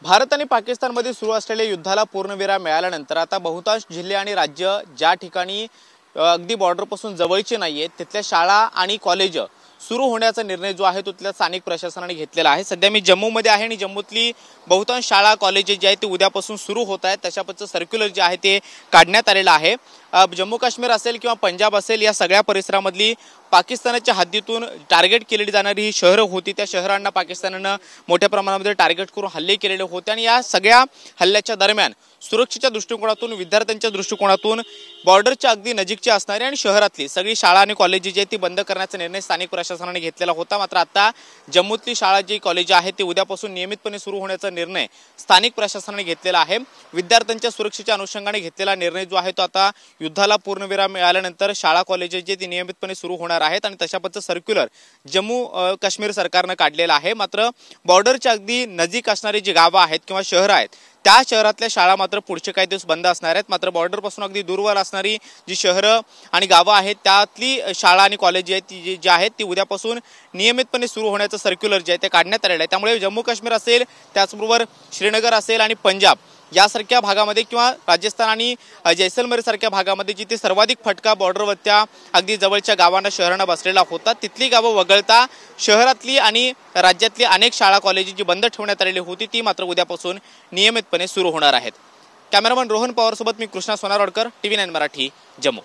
भारत आणि पाकिस्तानमध्ये सुरू असलेल्या युद्धाला पूर्णविराम मिळाल्यानंतर आता बहुतांश जिल्हे आणि राज्य ज्या ठिकाणी अगदी बॉर्डरपासून जवळचे नाहीयेत तिथल्या शाळा आणि कॉलेज सुरू होण्याचा निर्णय जो आहे तो तिथल्या स्थानिक प्रशासनाने घेतलेला आहे। सध्या मी जम्मूमध्ये आहे आणि जम्मूतली बहुतांश शाळा कॉलेजेस जे आहेत ते उद्यापासून सुरू होत आहेत। तशा पद्धतीचं सर्क्युलर जे आहे ते काढण्यात आलेलं आहे। जम्मू काश्मीर असेल किंवा पंजाब असेल या सगळ्या परिसरामधली पाकिस्तानाच्या हद्दीतून टार्गेट केलेली जाणारी ही शहरं होती। त्या शहरांना पाकिस्तानानं मोठ्या प्रमाणामध्ये टार्गेट करून हल्ले केलेले होते आणि या सगळ्या हल्ल्याच्या दरम्यान सुरक्षेच्या दृष्टिकोनातून विद्यार्थ्यांच्या दृष्टिकोनातून बॉर्डरच्या अगदी नजीकची असणारी आणि शहरातली सगळी शाळा आणि कॉलेज जी आहेत ती बंद करण्याचा निर्णय स्थानिक प्रशासनाने घेतलेला होता। मात्र आता जम्मूतली शाळा जी कॉलेज आहेत ते उद्यापासून नियमितपणे सुरू होण्याचा निर्णय स्थानिक प्रशासनाने घेतलेला आहे। विद्यार्थ्यांच्या सुरक्षेच्या अनुषंगाने घेतलेला निर्णय जो आहे तो आता युद्धाला पूर्णविराम मिळाल्यानंतर शाळा कॉलेजेस जे ती नियमितपणे सुरू होणार आहेत आणि तशा पद्धतीचं सर्क्युलर जम्मू काश्मीर सरकारने काढलेलं आहे। मात्र बॉर्डरच्या अगदी नजीक असणारी जी गावं आहेत किंवा शहरं आहेत त्या शहरातल्या शाळा मात्र पुढचे काही दिवस बंद असणार आहेत। मात्र बॉर्डर पासून अगदी दूरवर असणारी जी शहरं आणि गावं आहेत त्यातली शाळा आणि कॉलेज आहेत ती जी आहेत ती उद्यापासून नियमितपणे सुरू होण्याचं सर्क्युलर जे आहे ते काढण्यात आलेलं आहे। त्यामुळे जम्मू काश्मीर असेल त्याचबरोबर श्रीनगर असेल आणि पंजाब यासारख्या भागामध्ये किंवा राजस्थान आणि जैसलमेर सारख्या भागामध्ये जिथे सर्वाधिक फटका बॉर्डरवरच्या अगदी जवळच्या गावांना शहरांना बसलेला होता तिथली गावं वगळता शहरातली आणि राज्यातली अनेक शाळा कॉलेज जी बंद ठेवण्यात आलेली होती ती मात्र उद्यापासून नियमितपणे सुरू होणार आहेत। कॅमेरामन रोहन पवार सोबत मी कृष्णा सोनारवाडकर, TV9 मराठी, जम्मू।